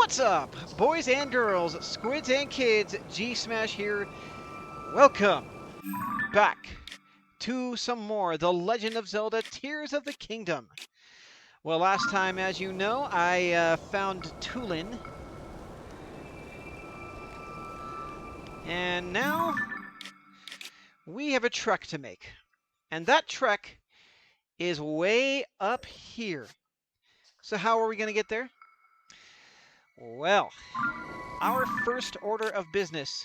What's up, boys and girls, squids and kids? G-Smash here. Welcome back to some more The Legend of Zelda Tears of the Kingdom. Well, last time, as you know, I found Tulin. And now we have a trek to make. And that trek is way up here. So how are we going to get there? Well, our first order of business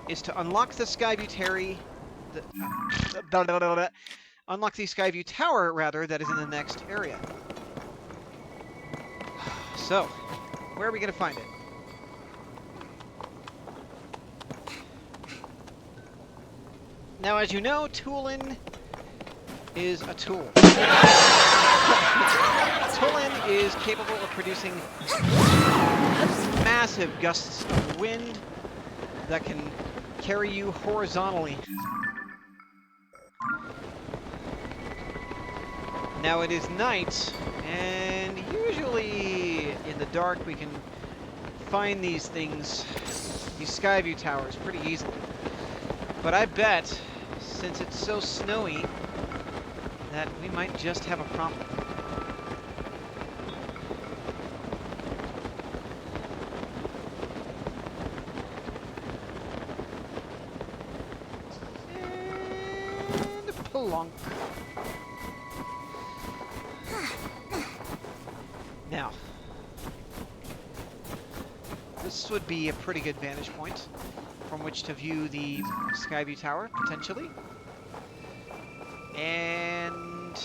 is to unlock the Skyview unlock the Skyview Tower, rather, that is in the next area. So, where are we going to find it? Now, as you know, Tulin is a tool. Tulin is capable of producing massive gusts of wind that can carry you horizontally. Now it is night, and usually in the dark we can find these things, these Skyview towers, pretty easily. But I bet, since it's so snowy, that we might just have a problem. And plonk. Now, this would be a pretty good vantage point from which to view the Skyview Tower, potentially. And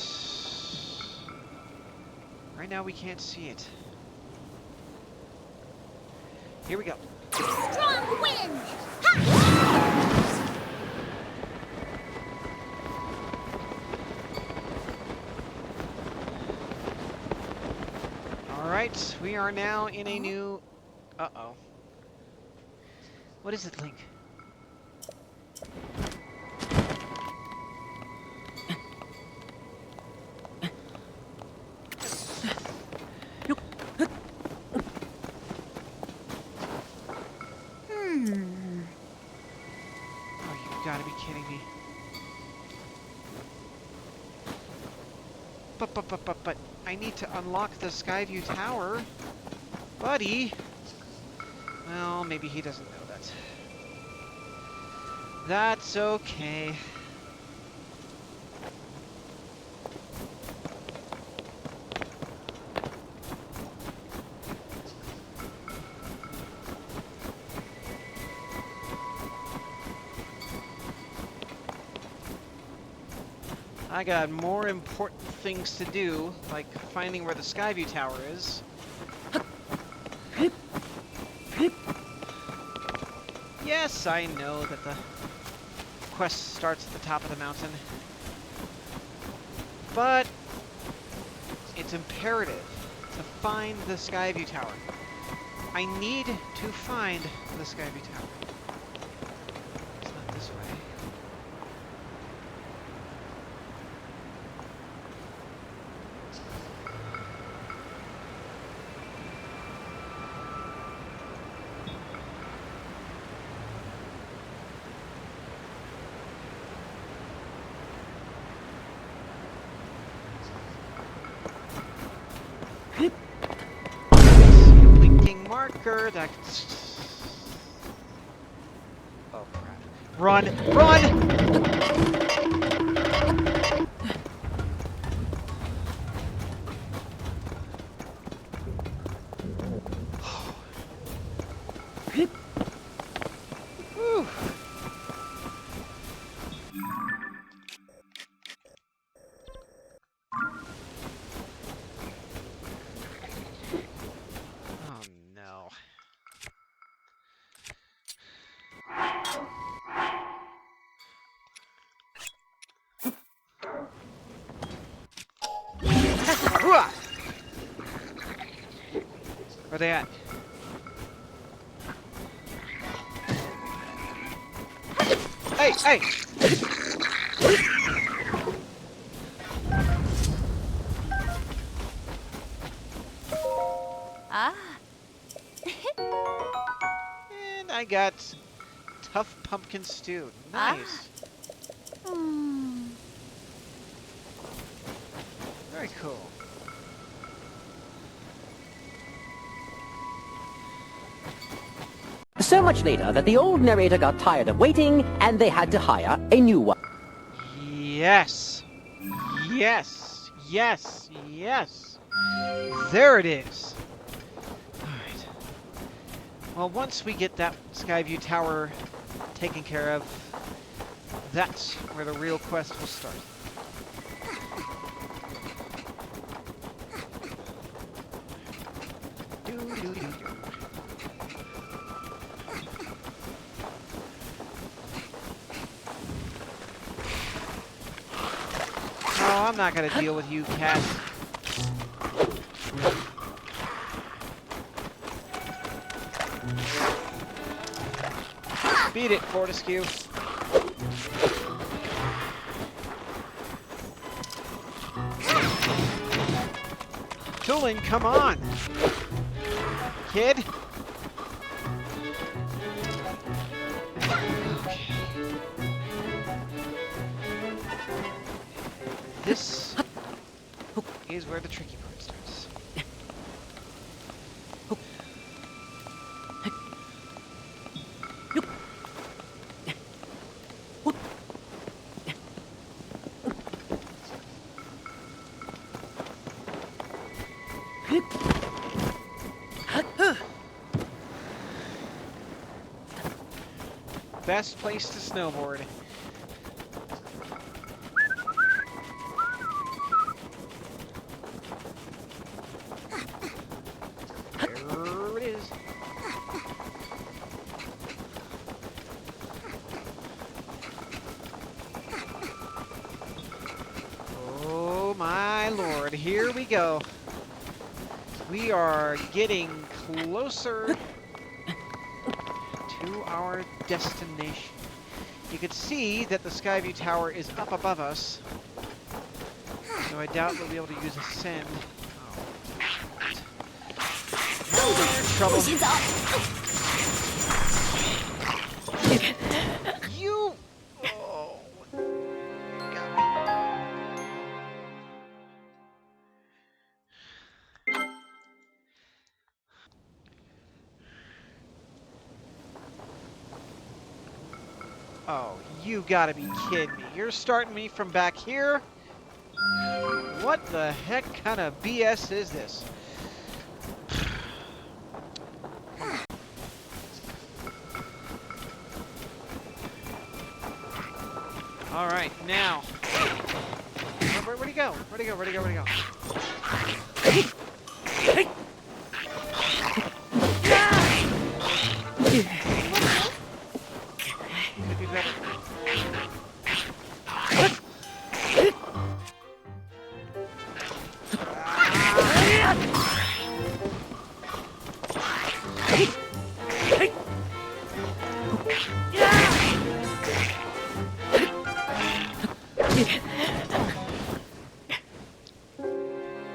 right now we can't see it. Here we go. Strong wind! Ha! Alright, we are now in a new... Uh-oh. What is it, Link? Oh, you gotta be kidding me. But, I need to unlock the Skyview Tower. Buddy! Well, maybe he doesn't know that. That's okay. I got more important things to do, like finding where the Skyview Tower is. Yes, I know that the quest starts at the top of the mountain, but it's imperative to find the Skyview Tower. I need to find the Skyview Tower. It's not this way. Blinking marker that... Oh crap. Run! Run! Whew. Oh no. Where are they at? Hey, hey! Ah, I got tough pumpkin stew. Nice. Very cool. So much later that the old narrator got tired of waiting and they had to hire a new one. Yes. Yes. Yes. Yes. There it is. Alright. Well, once we get that Skyview Tower taken care of, that's where the real quest will start. Oh, I'm not gonna deal with you, cat. Beat it, Fortescue. Tooling, come on! Kid? Okay. This is where the tricky part starts. Best place to snowboard. There it is. Oh my lord, here we go. We are getting closer to our destination. You can see that the Skyview Tower is up above us, so I doubt we'll be able to use Ascend. Oh, we're in trouble. You! Oh, got me. Oh, you gotta be kidding me. You're starting me from back here? What the heck kind of BS is this? Alright, now. Where'd he go? Where'd he go? Where'd he go? Where'd he go? Could be better.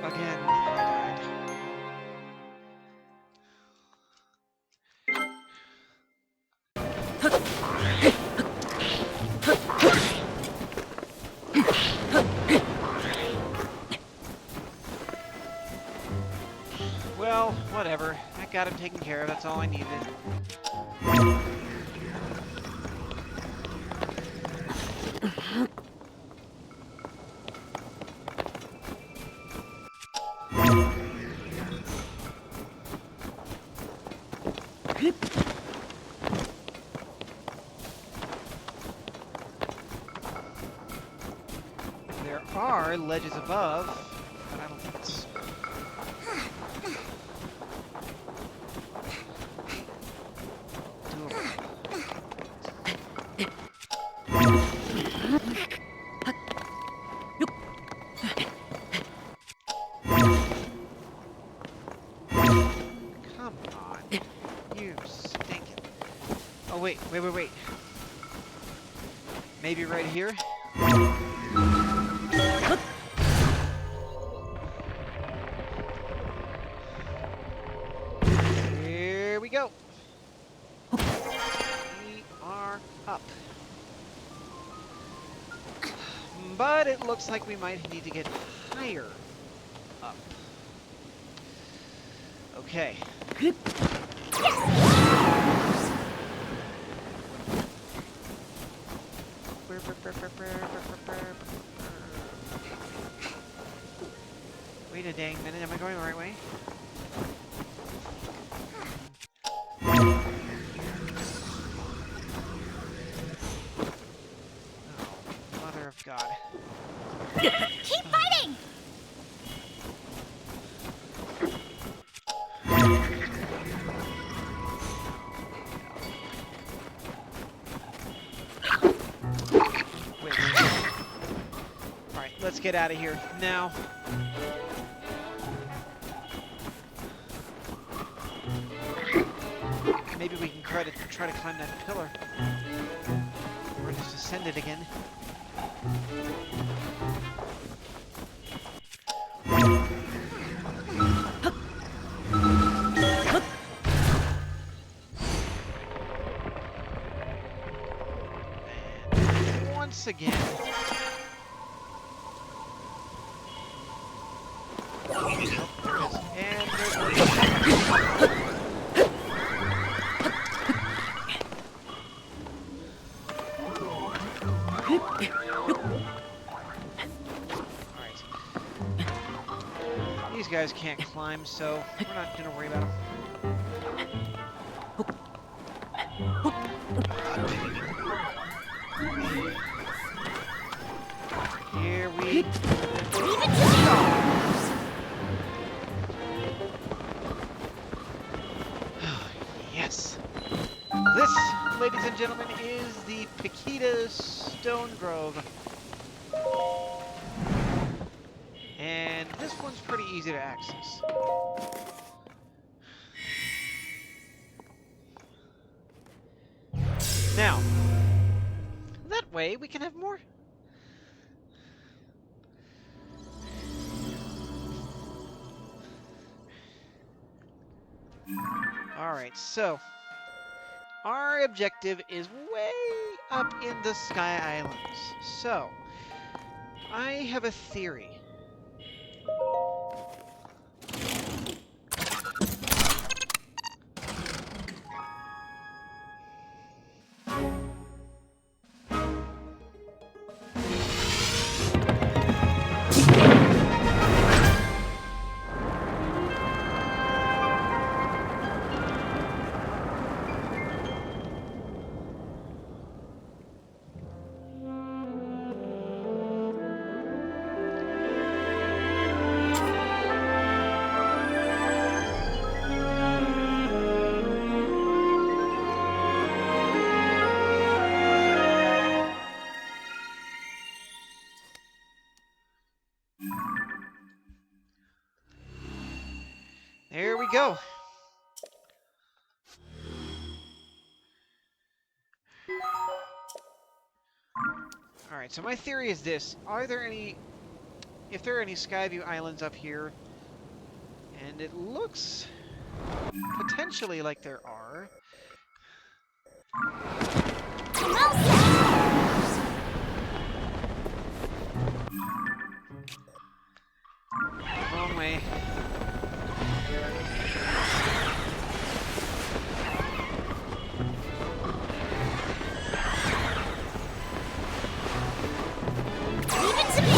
Again, I died. Well, whatever. I got him taken care of. That's all I needed. There are ledges above, but I don't think it's... doable. Come on, you stinking... Oh wait. Maybe right here? Here we go. up. But it looks like we might need to get higher up. Okay. Wait a dang minute, am I going the right way? Oh, mother of God. Keep fighting! Wait. Alright, let's get out of here now. Maybe we can try to climb that pillar. Or just ascend it again. And once again. And there's Alright. These guys can't climb, so we're not gonna worry about them. Here we Leave it to me! go! Yes! This, ladies and gentlemen, is the Paquita Stone Grove. And this one's pretty easy to access. Now, that way we can have more. Alright, so our objective is way up in the Sky Islands. So, I have a theory. There we go. Alright, so my theory is this. If there are any Skyview Islands up here, and it looks potentially like there are. Well said! Wrong way. Leave it to me!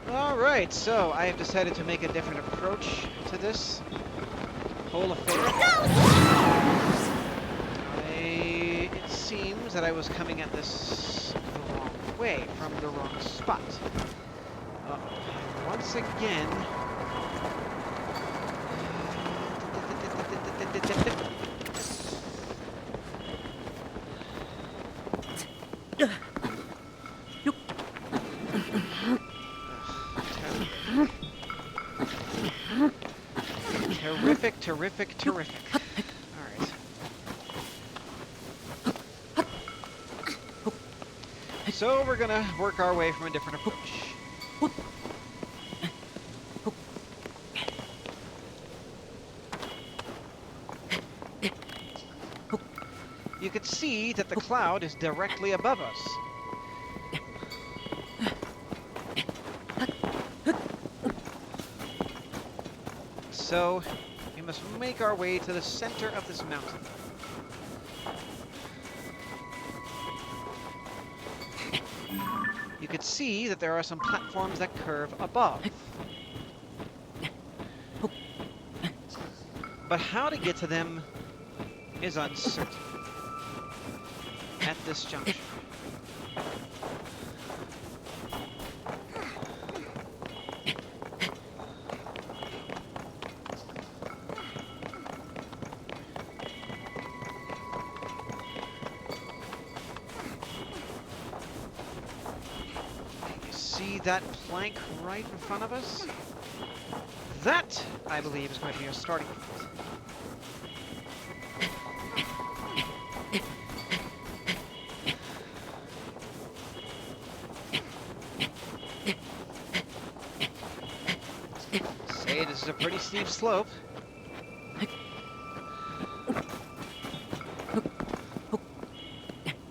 Alright, so I have decided to make a different approach to this whole affair. It seems that I was coming at this the wrong way, from the wrong spot. Once again, dip, dip, dip. Terrific, terrific, terrific. Alright. So we're gonna work our way from a different approach. You can see that the cloud is directly above us. So, we must make our way to the center of this mountain. You can see that there are some platforms that curve above. But how to get to them is uncertain at this juncture. See that plank right in front of us? That, I believe, is going to be our starting point. Say, this is a pretty steep slope.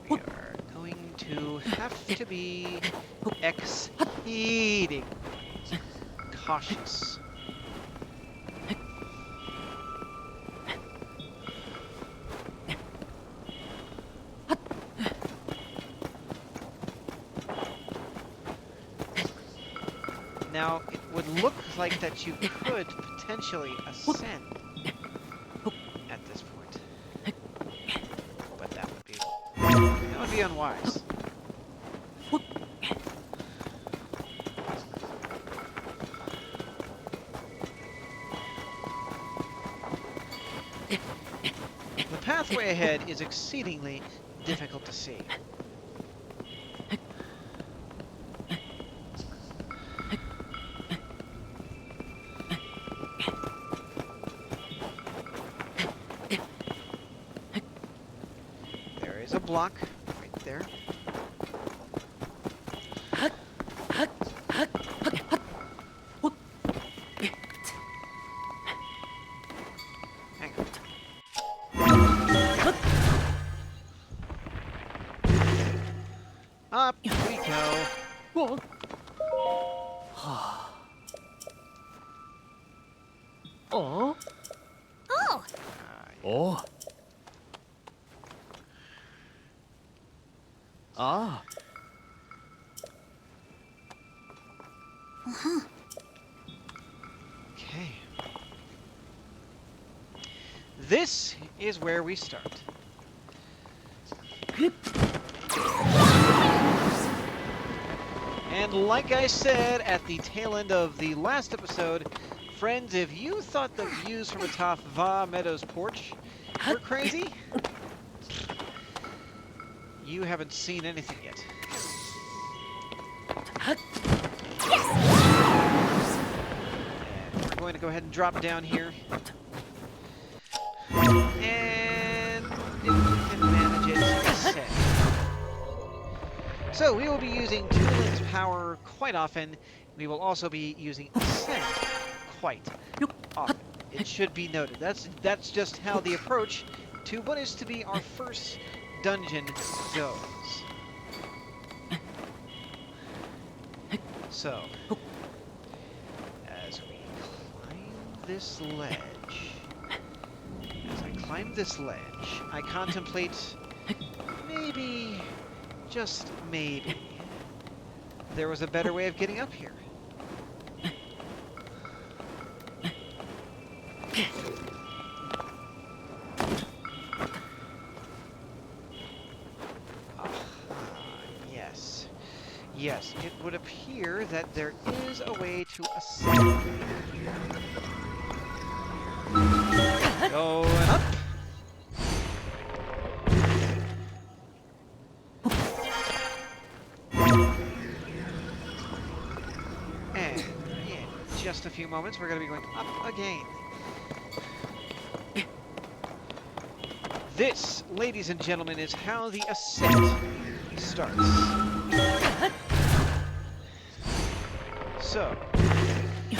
We are going to have to be exceeding cautious. Now, it would look like that you could potentially ascend at this point, but that would be unwise. The pathway ahead is exceedingly difficult to see. There is a block right there. Hang on. Up we go. Oh! Oh. Ah. Okay. This is where we start. And like I said at the tail end of the last episode, friends, if you thought the views from atop Medo's porch were crazy, you haven't seen anything yet. And we're going to go ahead and drop down here. And if we can manage it, ascend. So we will be using two-lens power quite often. We will also be using ascent quite often. It should be noted. That's just how the approach to what is to be our first dungeon goes. So, as we climb this ledge, I contemplate maybe, just maybe, there was a better way of getting up here. Yes, it would appear that there is a way to ascend. Going up. just a few moments, we're going to be going up again. This, ladies and gentlemen, is how the ascent starts. So, we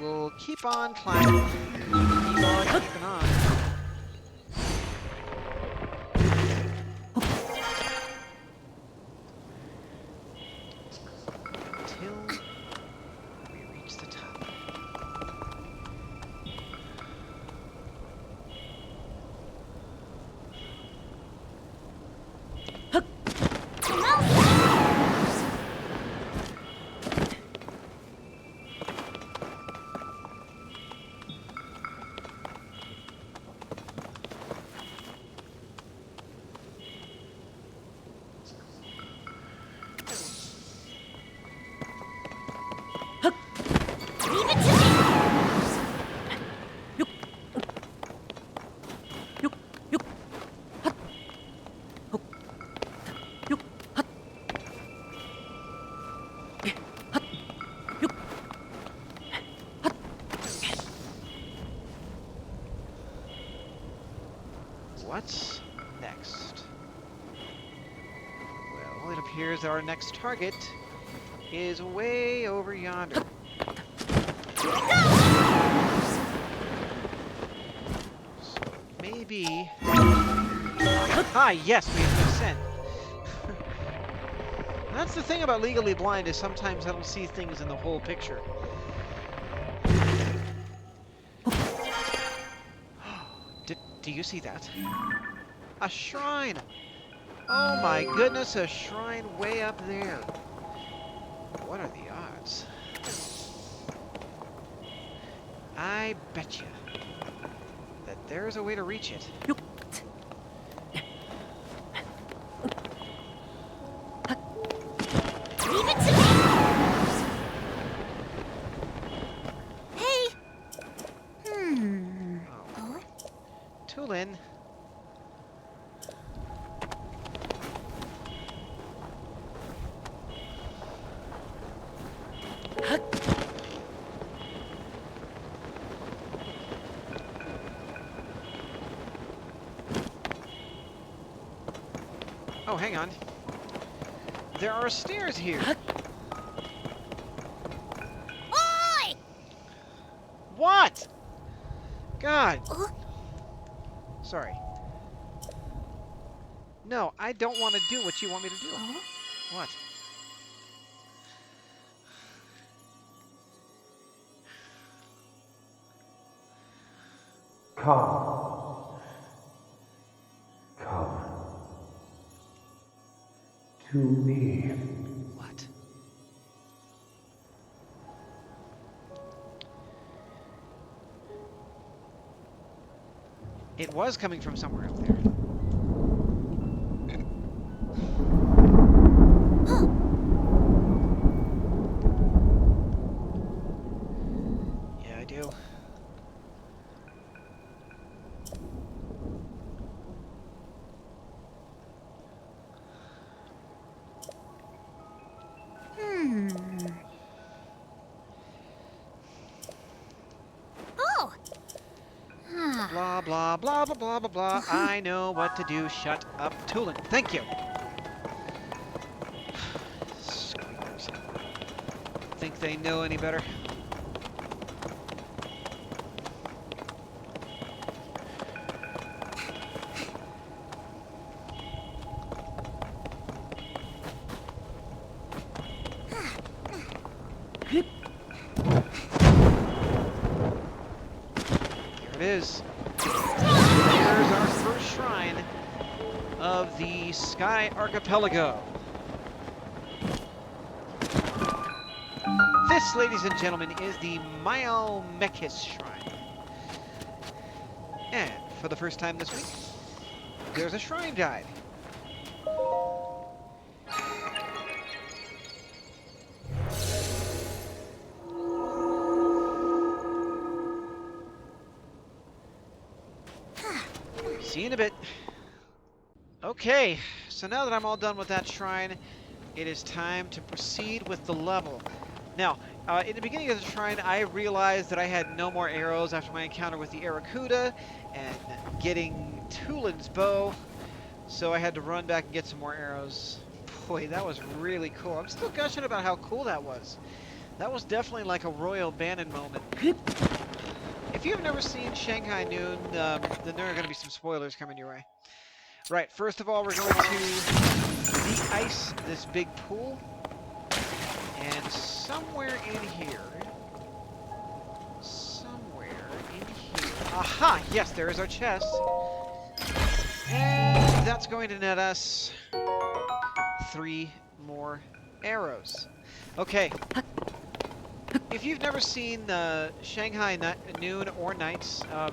will keep on climbing, keep on keeping on. Until we reach the top. Leave it to me! What's next? Well, it appears our next target is way over yonder. So maybe... Ah, yes, we have to ascend. That's the thing about Legally Blind, is sometimes I don't see things in the whole picture. Do you see that? A shrine! Oh my goodness, a shrine way up there. What are the odds? I bet you that there's a way to reach it. Leave it to me! Hey! Oh? Tulin. Oh, hang on. There are stairs here. Oi! What? God. Oh? Sorry. No, I don't want to do what you want me to do. Oh? What? Come. Come. To me. What? It was coming from somewhere up there. Yeah, I do. Oh! Blah, blah, blah, blah, blah, blah, blah. I know what to do. Shut up, Tulin. Thank you. Squeakers. Think they know any better? Here it is. Here's our first shrine of the Sky Archipelago. This, ladies and gentlemen, is the Myalmekis Shrine. And for the first time this week, there's a shrine guide. See you in a bit. Okay, so now that I'm all done with that shrine, it is time to proceed with the level. Now, in the beginning of the shrine, I realized that I had no more arrows after my encounter with the Aracuda and getting Tulin's bow, so I had to run back and get some more arrows. Boy, that was really cool. I'm still gushing about how cool that was. That was definitely like a Royal Bannon moment. If you've never seen Shanghai Noon, then there are going to be some spoilers coming your way. Right, first of all, we're going to de-ice this big pool. And somewhere in here, aha, yes, there is our chest. And that's going to net us 3 more arrows. Okay. If you've never seen Shanghai Noon or Nights, I'm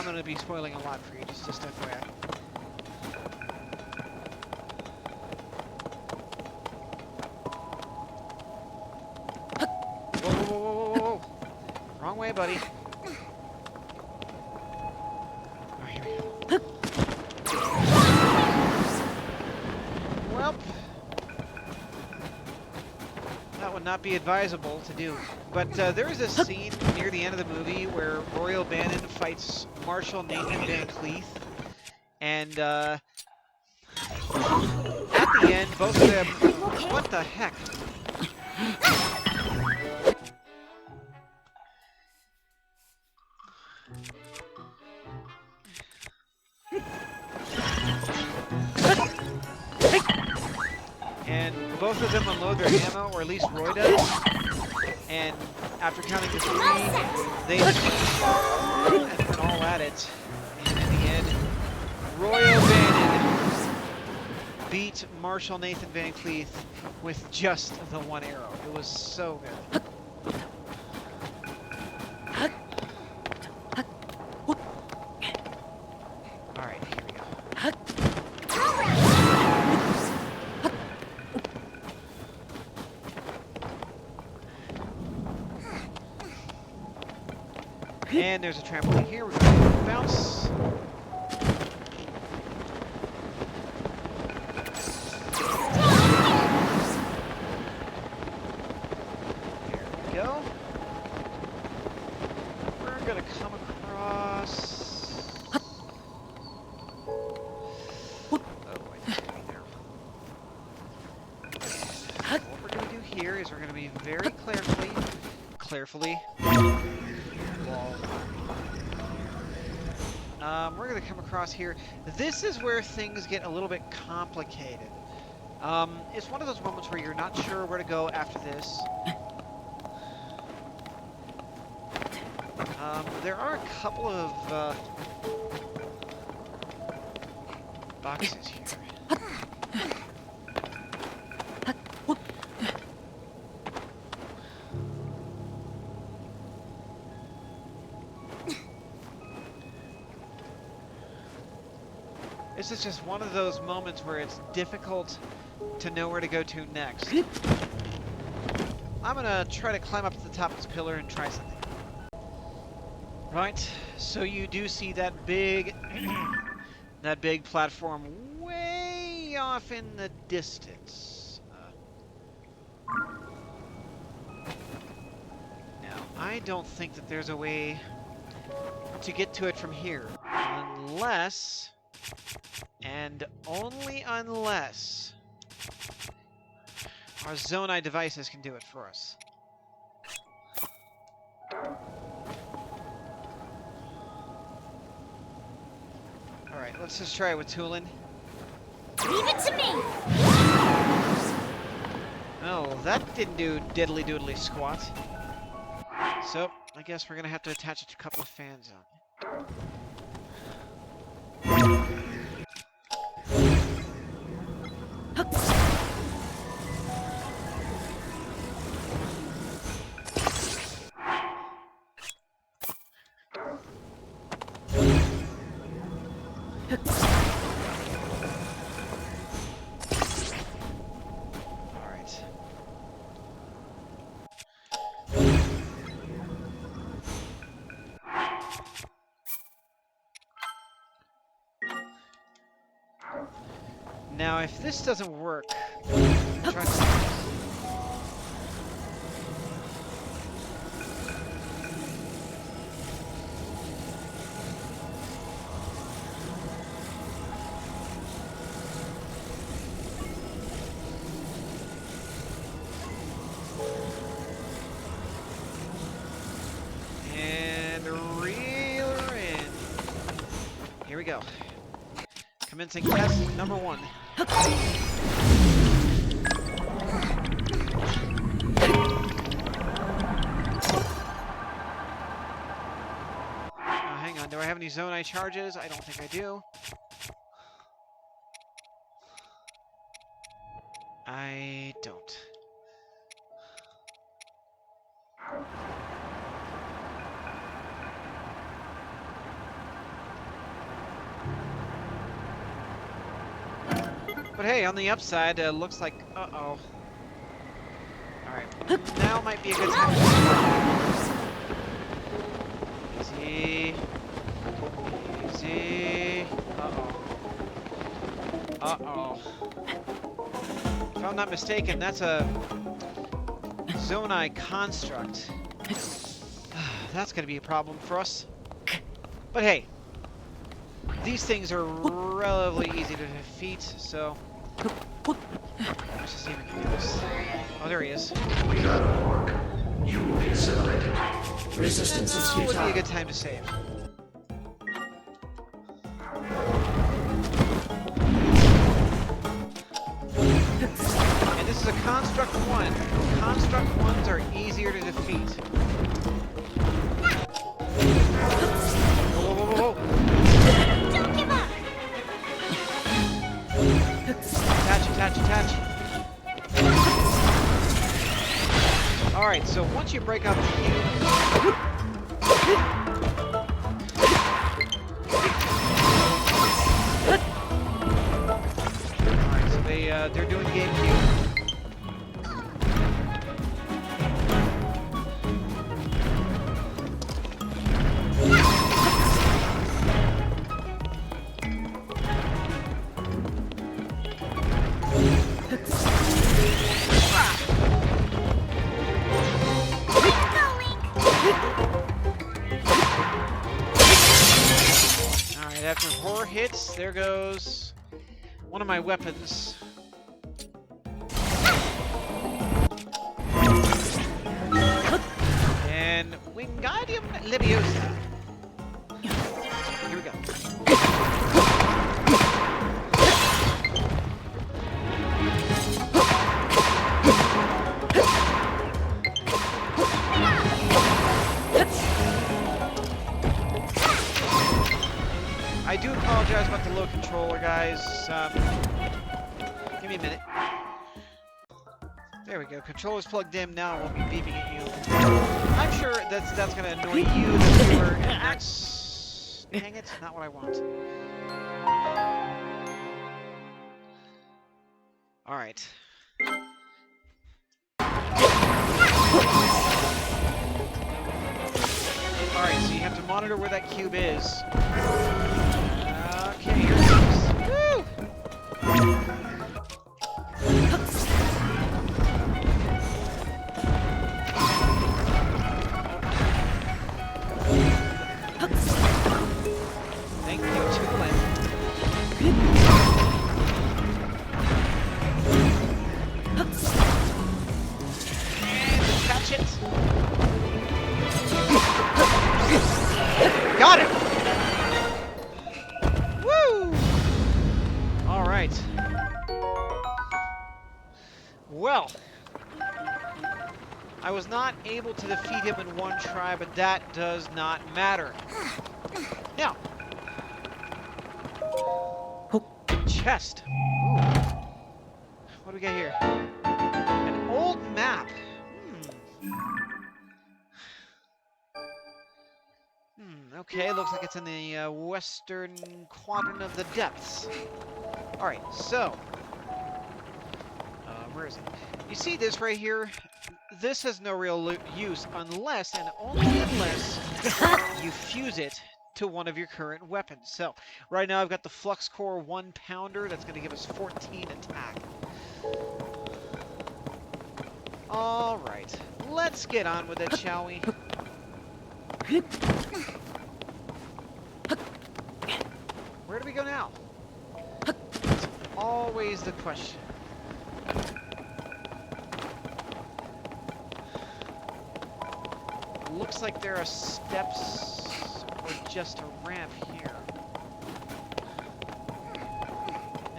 going to be spoiling a lot for you, just FYI. Whoa. Wrong way, buddy. Oh, here we go. Well, that would not be advisable to do. But there is a scene near the end of the movie where Royal Bannon fights Marshal Nathan Van Cleef. And at the end, both of them... What the heck? And both of them unload their ammo, or at least Roy does. And after counting to 3, they and all at it. And in the end, Royal Bannon beat Marshal Nathan Van Cleef with just the 1 arrow. It was so good. Alright, here we go. And there's a trampoline here. We're going to bounce. There we go. We're going to come across... Oh, I didn't go there. What we're going to do here is we're going to be very carefully... we're going to come across here. This is where things get a little bit complicated. It's one of those moments where you're not sure where to go after this. There are a couple of boxes here. This is just one of those moments where it's difficult to know where to go to next. I'm gonna try to climb up to the top of this pillar and try something. Right, so you do see that big, that big platform way off in the distance. Now, I don't think that there's a way to get to it from here, unless... And only unless our Zonai devices can do it for us. Alright, let's just try it with Tulin. Leave it to me! Oh, that didn't do diddly doodly squat. So, I guess we're gonna have to attach it to a couple of fans on. Alright. Now, if this doesn't work, try go. Commencing test number 1. Hang on, do I have any Zonai charges? I don't think I do. I don't. But hey, on the upside, looks like... Uh-oh. Alright, now might be a good time to start. Easy. Easy. Uh-oh. Uh-oh. If I'm not mistaken, that's a Zonai construct. That's going to be a problem for us. But hey, these things are relatively easy to defeat, so... Let's just see if we can do this. Oh, there he is. We got work. You will be assimilated. Resistance is Would be a futile. good time to save. And this is a Construct 1. Construct 1s are easier to defeat. Whoa, whoa, whoa, whoa. Don't give up! Attach, attach, attach. Alright, so once you break out the cube... Alright, so they're doing GameCube. Alright, after 4 hits, there goes one of my weapons. And Wingardium Leviosa. Here we go. I do apologize about the low controller, guys. Give me a minute. There we go. Controller's plugged in now. It won't be beeping at you. I'm sure that's gonna annoy you, the viewer, and that's... Dang it, not what I want. Alright. Alright, so you have to monitor where that cube is. Okay, here it comes. Woo! Thank you, Tulin. And catch it. Got it! Woo! Alright. Well, I was not able to defeat him in one try, but that does not matter. Now, chest. Ooh. What do we got here? An old map. Okay, looks like it's in the western quadrant of the depths. Alright, so... where is it? You see this right here? This has no real use unless, and only unless, you fuse it to one of your current weapons. So, right now I've got the Flux Core 1-pounder. That's going to give us 14 attack. Alright, let's get on with it, shall we? Where do we go now? It's always the question. Looks like there are steps or just a ramp here.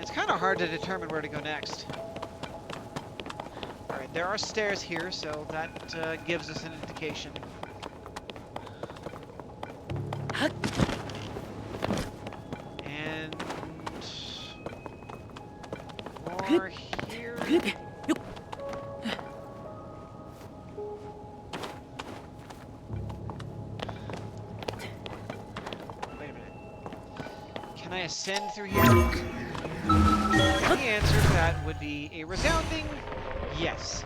It's kind of hard to determine where to go next. Alright, there are stairs here, so that gives us an indication. And more here. Wait a minute. Can I ascend through here? The answer to that would be a resounding yes.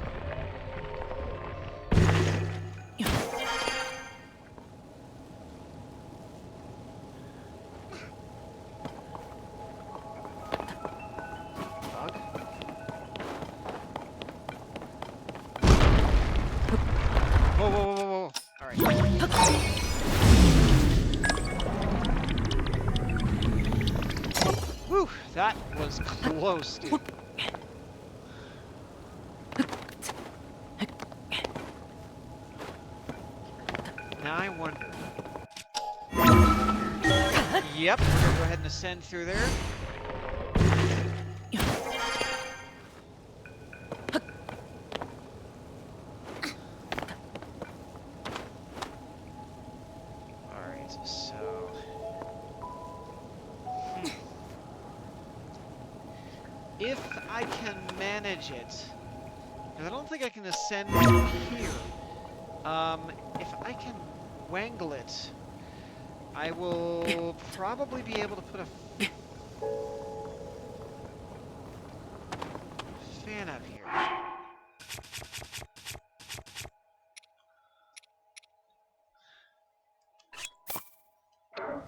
Bug? Whoa, whoa, whoa, whoa, whoa. All right. Whew, that was close, dude. Now I wonder. Yep, we're gonna go ahead and ascend through there. Alright, so... If I can manage it, because I don't think I can ascend from here. If I can wangle it, I will probably be able to put a fan out here. Oh,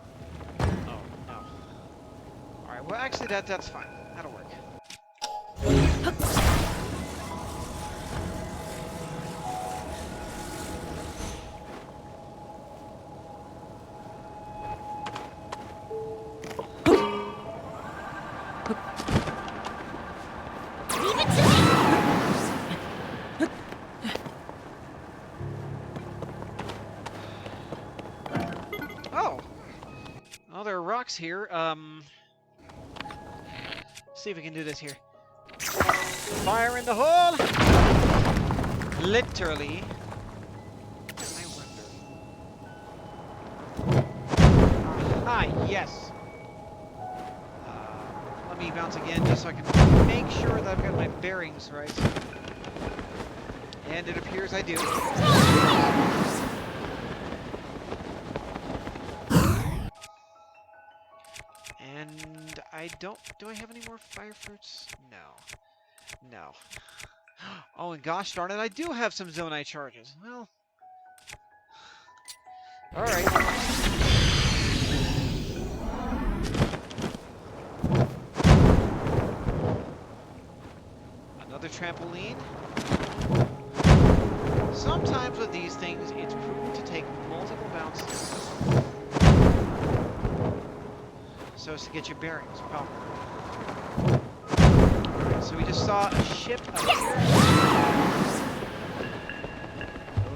no. Alright, well actually that's fine. That'll work. Leave it to me! Oh! Well, there are rocks here. See if we can do this here. Fire in the hole! Literally. I wonder. Ah, yes! Let me bounce again just so I can make sure that I've got my bearings right. And it appears I do. And I don't... Do I have any more fire fruits? No. No. Oh, and gosh darn it, I do have some zonite charges. Well... Alright. Another trampoline. Sometimes with these things, it's prudent to take multiple bounces. So as to get your bearings properly. Alright, so we just saw a ship up here.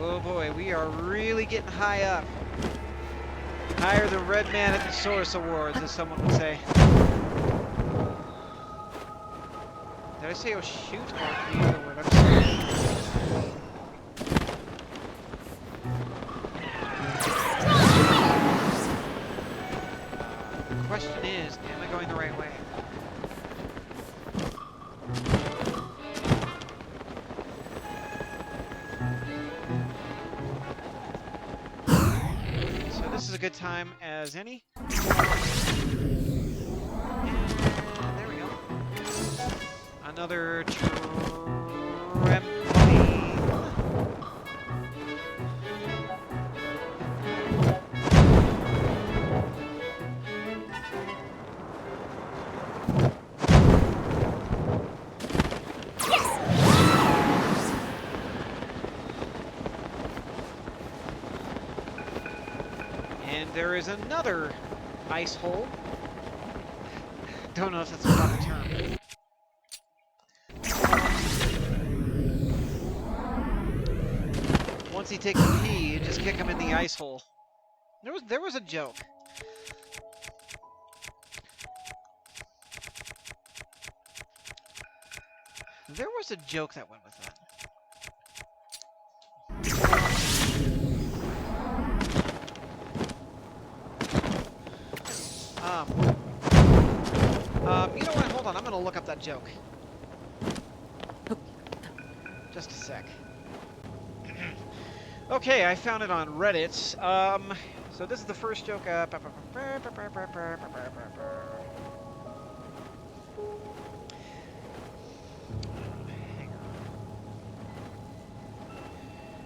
Oh boy, we are really getting high up. Higher than Red Man at the Source Awards, as someone would say. Did I say oh shoot or the other word? I'm sorry. The question is, am I going the right way? So this is a good time as any. And there we go. Another trampoline. And there is another ice hole. Don't know if that's the proper term. Once he takes a pee, you just kick him in the ice hole. There was a joke. There was a joke that went with that. You know what? Hold on. I'm going to look up that joke. Just a sec. Okay, I found it on Reddit. So this is the first joke. Hang on.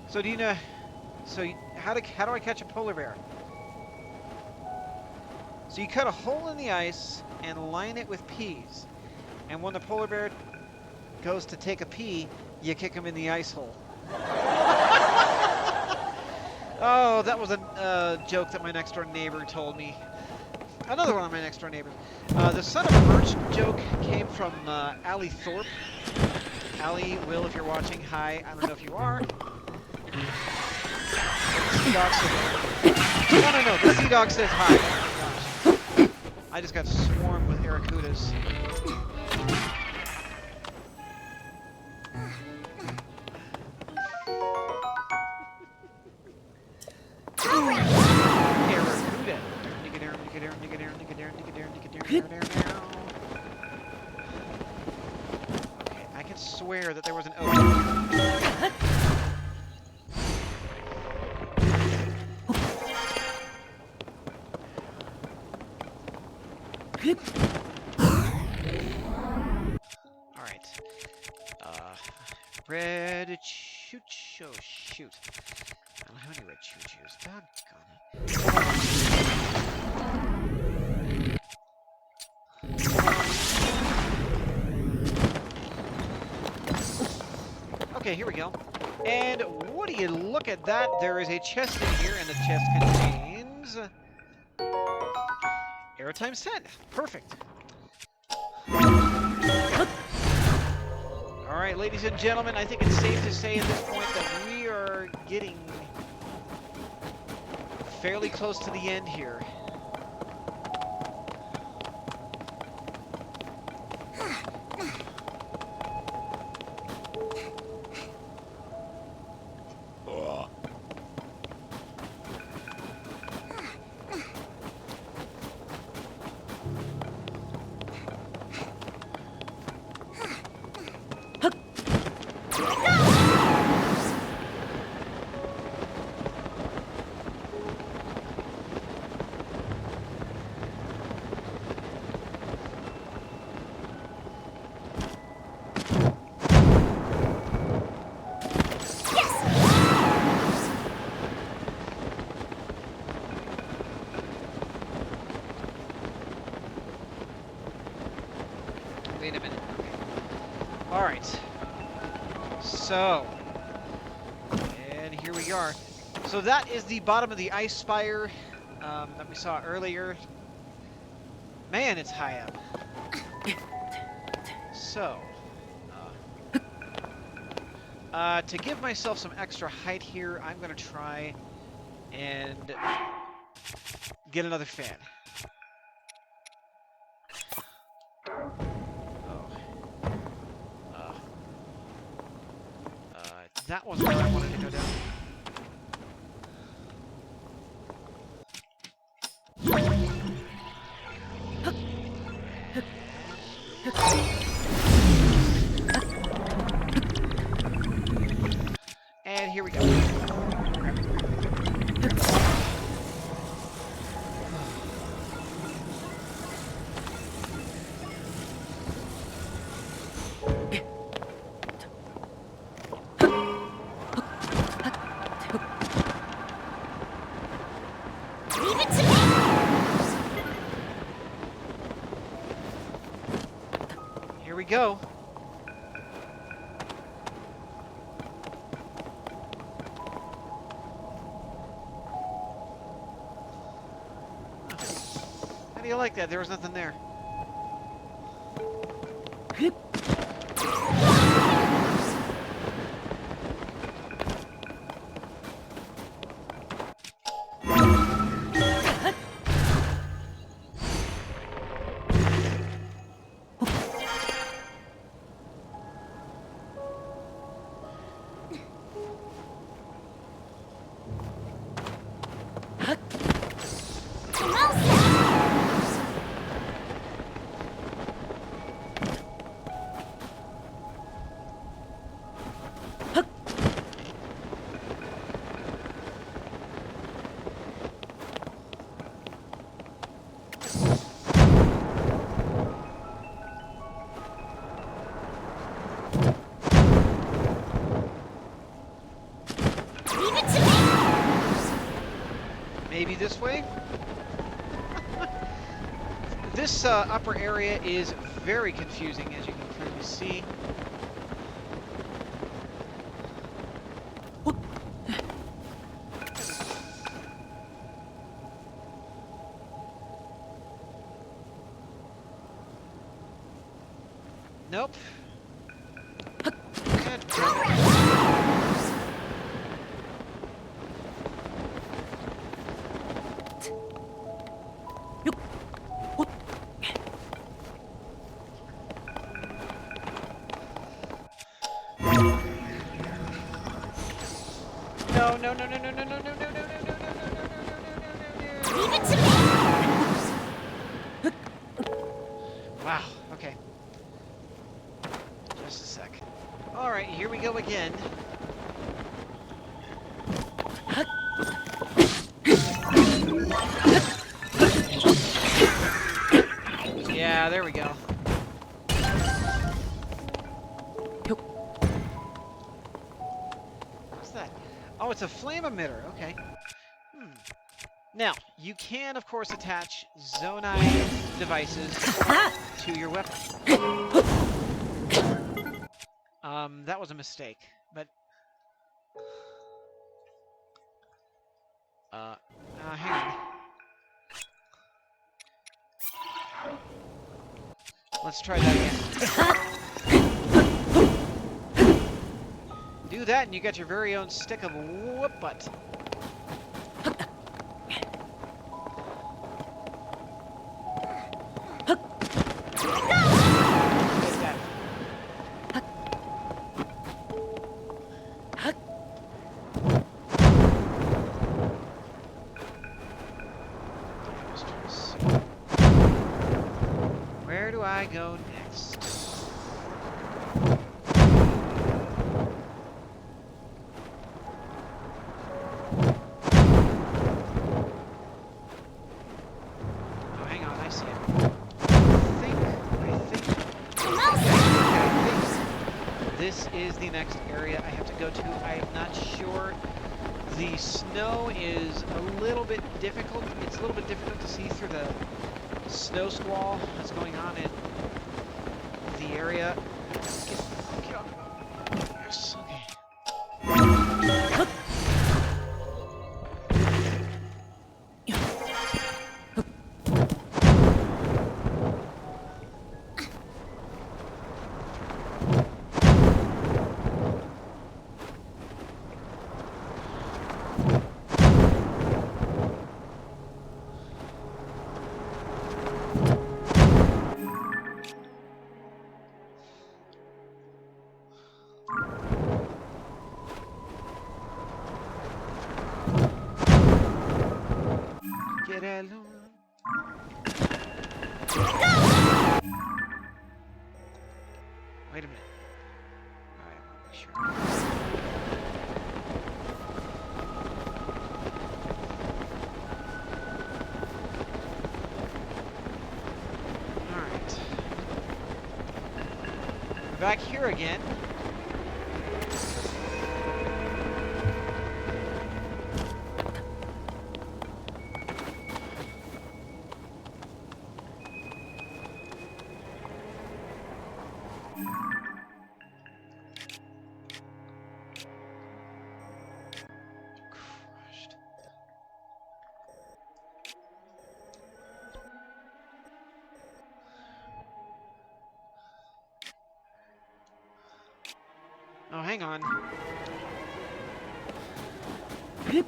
So do you know? So how do I catch a polar bear? So you cut a hole in the ice and line it with peas, and when the polar bear goes to take a pee, you kick him in the ice hole. Oh, that was a joke that my next door neighbor told me. Another one of my next door neighbors. The son of a birch joke came from Allie Thorpe. Allie, Will, if you're watching, hi. I don't know if you are. No. The sea dog says hi. Oh, gosh. I just got swarmed with aracudas. Okay, I can swear that there was an oath. Alright. Red choo-choo. Oh, shoot. I don't have any red choo-choos. Doggone it. Okay, here we go. And what do you look at that? There is a chest in here, and the chest contains airtime send. Perfect. All right, ladies and gentlemen, I think it's safe to say at this point that we are getting fairly close to the end here. Wait a minute. All right. So, and here we are. So that is the bottom of the ice spire that we saw earlier. Man, it's high up. So, to give myself some extra height here, I'm going to try and get another fan. That wasn't where I wanted to go down. And here we go. Leave it to me! Here we go. How do you like that? There was nothing there. Maybe this way? This upper area is very confusing, as you can clearly see. Nope. No, no, no, no, no, no, no, no, no, no, no, no, no, no, no, no. Leave it to me! Wow, okay. Just a sec. Alright, here we go again. Yeah, there we go. What's that? Oh, it's a flame emitter. Okay. Now, you can, of course, attach Zonai devices to your weapon. That was a mistake, but... hang on. Let's try that again. Do that, and you got your very own stick of whoop butt. Where do I go next? Oh, hang on, I see it. I think this is the next area I have to go to. I'm not sure. The snow is a little bit difficult. It's a little bit difficult to see through the snow squall that's going on in the area. Get on. Yes, okay. Get along. Wait a minute. Alright, I want to make sure. Alright. We're back here again. Crushed. Oh, hang on. I'm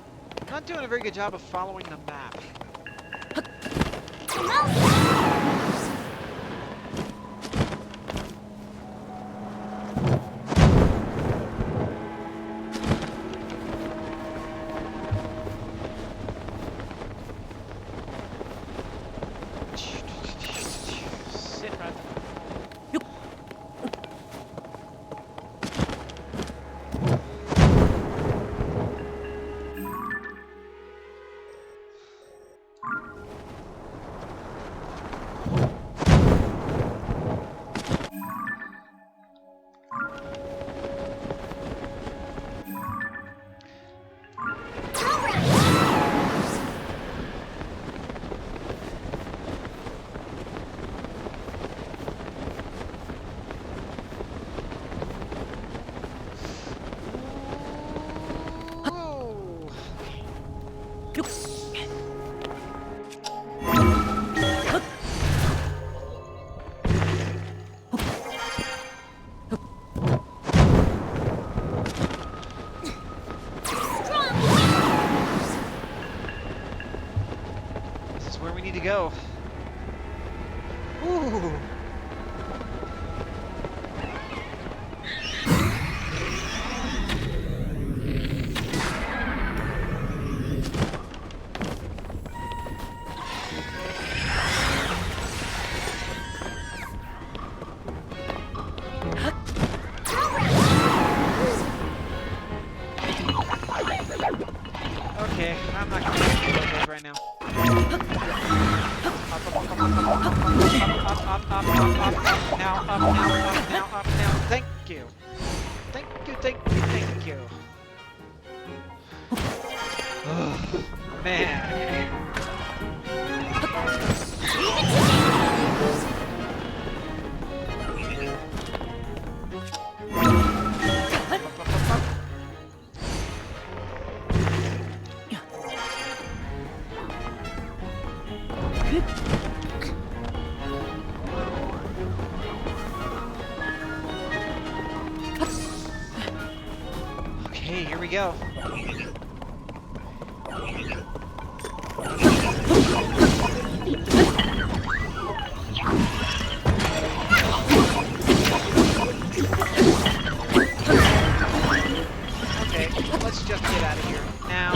not doing a very good job of following the map. Sit right there. This is where we need to go. Ooh. Okay, I'm not gonna do those right now. Up, now, up, now. Thank you. Thank you. Ugh, man. Okay, here we go. Okay, let's just get out of here now.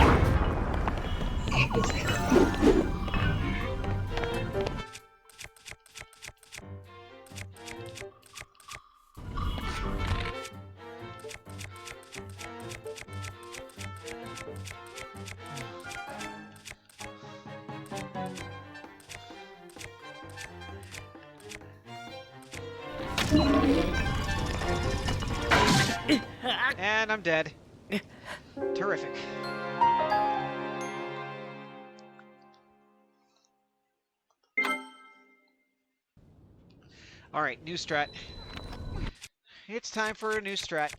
And I'm dead. Terrific. Alright, new strat. It's time for a new strat.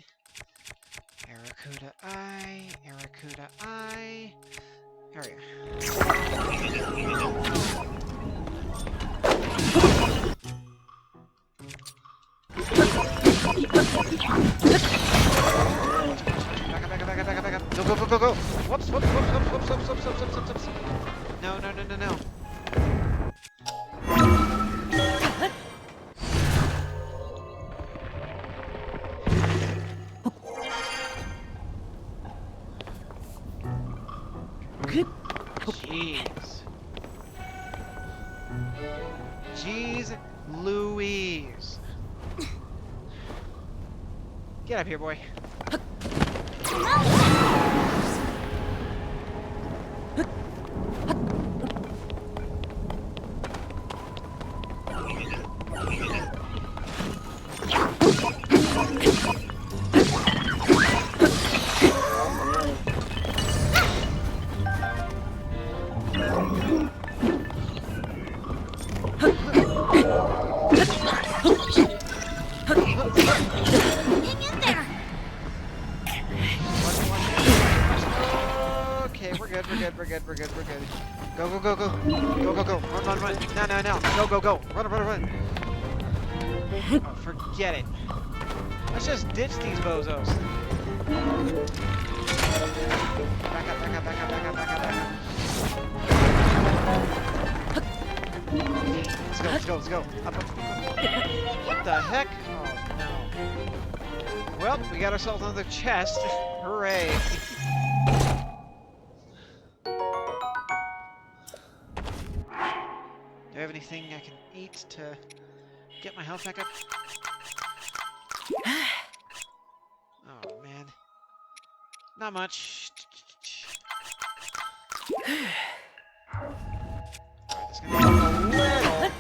Aracuda I, Aracuda I. Area. Back up. Go. Whoops. No. Jeez Louise. Get up here, boy. Okay, we're good. Go. Run. No. Go. Run. Oh, forget it. Let's just ditch these bozos. Back up. Let's go. Up. What the heck? Oh, no. Well, we got ourselves another chest. Hooray. Do I have anything I can eat to get my health back up? Oh, man. Not much. Alright, this is gonna be a little.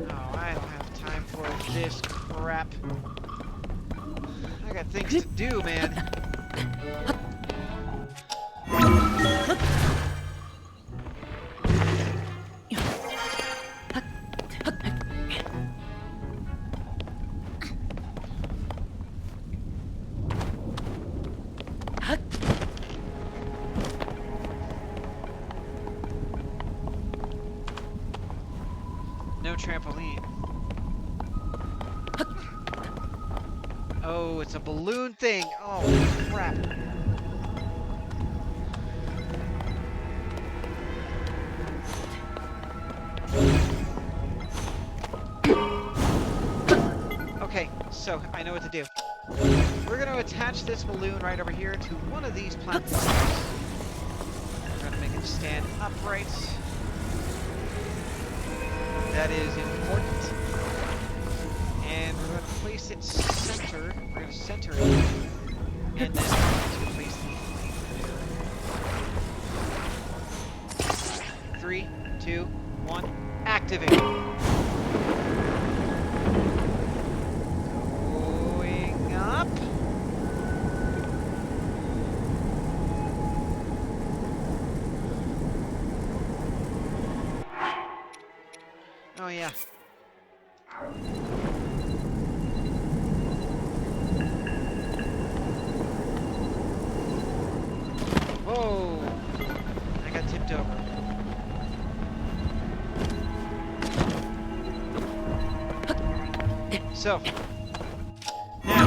Oh, I don't have time for this crap. I got things to do, man. trampoline. Oh, it's a balloon thing. Oh, crap. Okay, so I know what to do. We're going to attach this balloon right over here to one of these platforms. We're going to make it stand upright. That is important. And we're going to place it center. We're going to center it. And then we're going to place the 3, 2, 1, activate. Going up. Oh yeah. Whoa! I got tipped over. So, now.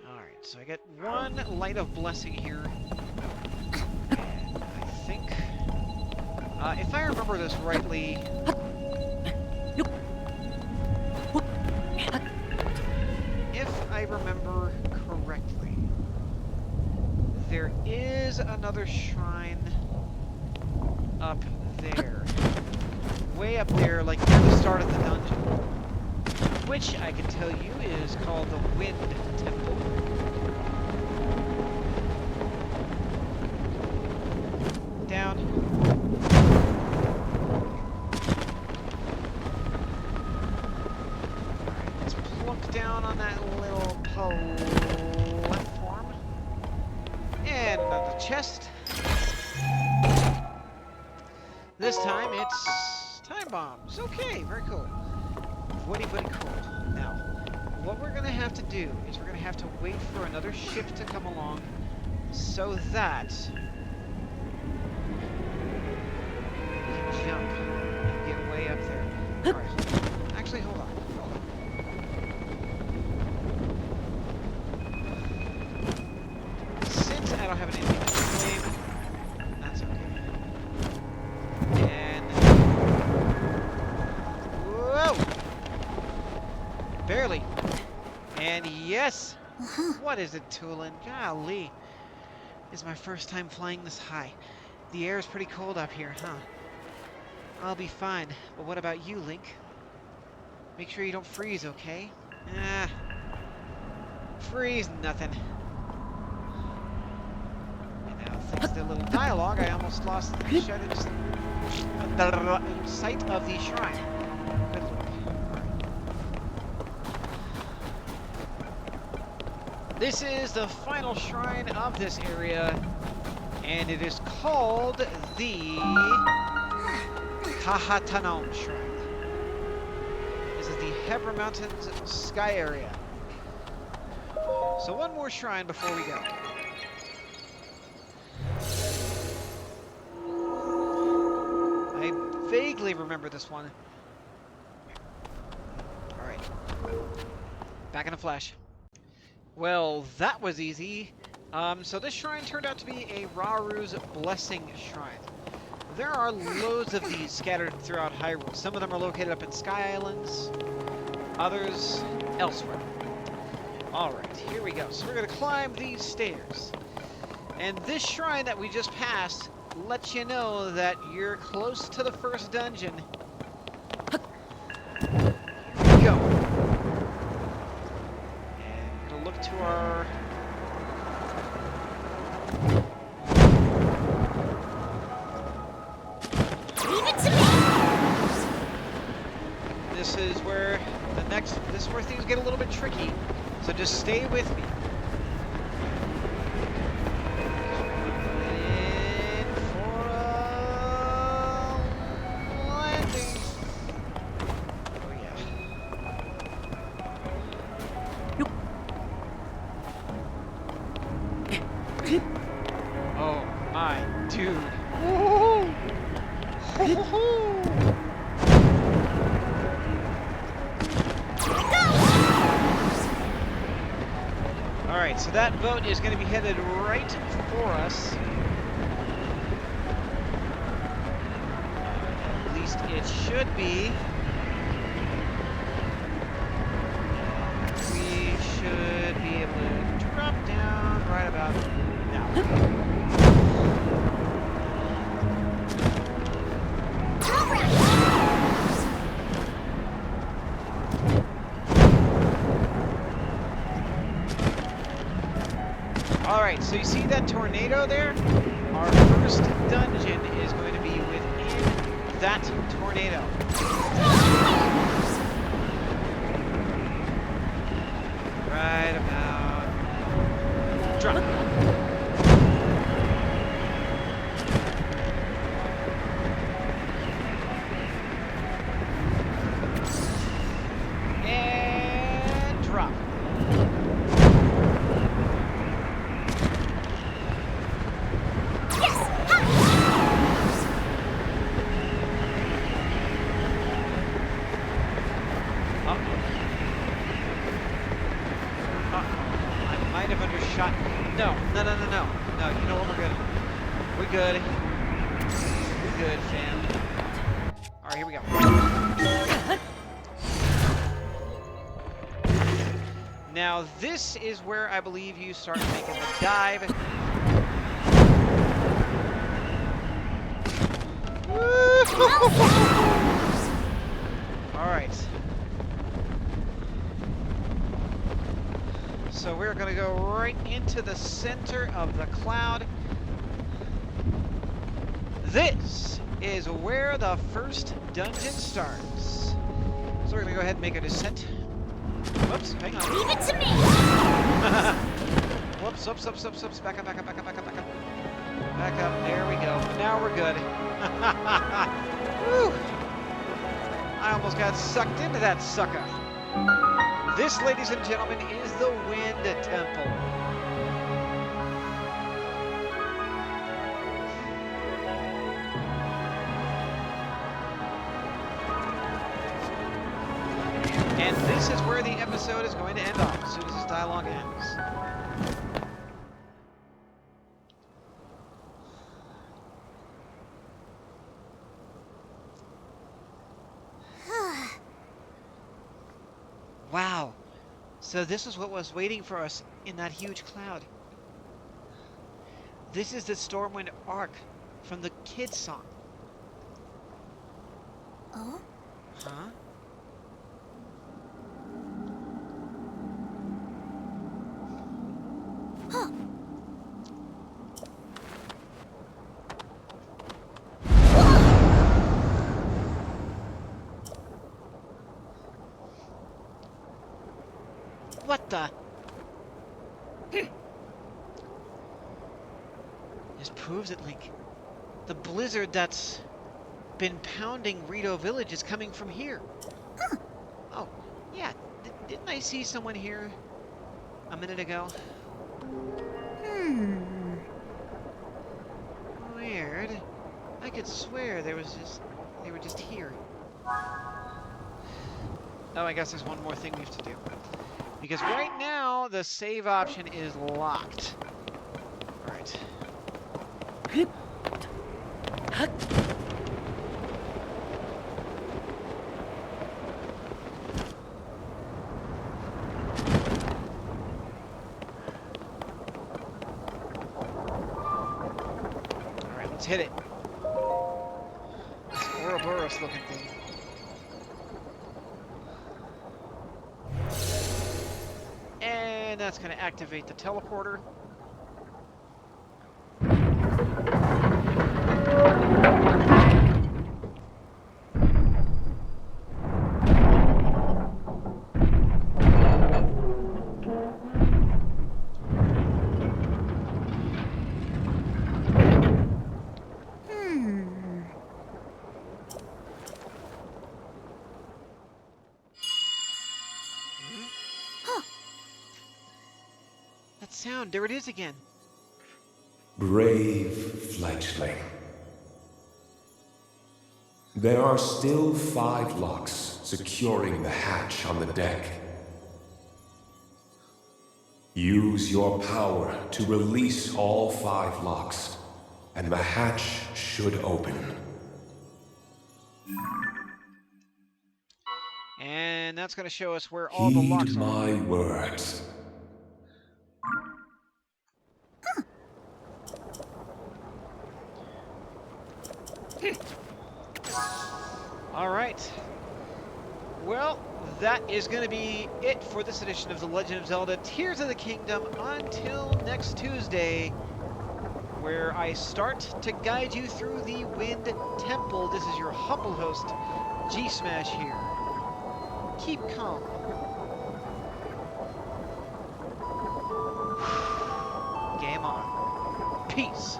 Alright, so I get one light of blessing here. And I think, if I remember this rightly, if I remember correctly, there is another shrine up there. Way up there, like near the start of the dungeon. Which I can tell you is called the Wind Temple. Down. Alright, let's plunk down on that little platform. And another chest. This time it's time bombs. Okay, very cool. Woody cool. Now, what we're going to have to do is we're going to have to wait for another ship to come along so that we can jump and get way up there. Alright, hold on. Actually, hold on. Since I don't have an infinite flame, that's okay. And whoa! Barely. And yes! What is it, Tulin? Golly. This is my first time flying this high. The air is pretty cold up here, huh? I'll be fine. But what about you, Link? Make sure you don't freeze, okay? Ah. Freeze nothing. And now, thanks to a little dialogue, I almost lost the sight of the shrine. Good lord. This is the final shrine of this area, and it is called the Kahatanon Shrine. This is the Hebra Mountains sky area. So one more shrine before we go. I vaguely remember this one. Alright. Back in a flash. Well, that was easy. So this shrine turned out to be a Raru's Blessing Shrine. There are loads of these scattered throughout Hyrule. Some of them are located up in Sky Islands, others elsewhere. Alright, here we go. So we're going to climb these stairs. And this shrine that we just passed lets you know that you're close to the first dungeon. Here we go. To our Leave it to me. this is where this is where things get a little bit tricky, so just stay with me. In for a landing. Oh yeah. Oh my dude. Woo-hoo. Hoo-hoo-hoo. Alright, so that boat is going to be headed right for us. At least it should be. We should be able to drop down right about now. Alright, so you see that tornado there? Our first dungeon is going to be within that tornado. Right about... Drop. And drop. No, you know what, we're good. We're good. We're good, fam. Alright, here we go. Now, this is where I believe you start making the dive. Alright. So we're going to go right into the center of the cloud. This is where the first dungeon starts. So we're going to go ahead and make a descent. Whoops, hang on. Leave it to me! Whoops, whoops, whoops, whoops, whoops. Back up, back up, back up, back up, back up. Back up, there we go. Now we're good. Woo! I almost got sucked into that sucker. This, ladies and gentlemen, is the Wind Temple. And this is where the episode is going to end off, as soon as this dialogue ends. Wow. So this is what was waiting for us in that huge cloud. This is the Stormwind Arc from the kids' song. Oh? Huh? Huh. What the? This proves it, Link. The blizzard that's been pounding Rito Village is coming from here. Huh. Oh, yeah. Didn't I see someone here a minute ago? Weird. I could swear they were just here. Oh, I guess there's one more thing we have to do. Because right now, the save option is locked. Alright. Alright, let's hit it. This Ouroboros looking thing. And that's going to activate the teleporter. That sound, there it is again. Brave fledgling. There are still 5 locks securing the hatch on the deck. Use your power to release all 5 locks, and the hatch should open. And that's going to show us where all the locks Heed are. my words. All right. Well, that is going to be it for this edition of The Legend of Zelda Tears of the Kingdom until next Tuesday, where I start to guide you through the Wind Temple. This is your humble host, G-Smash here. Keep calm. Game on. Peace.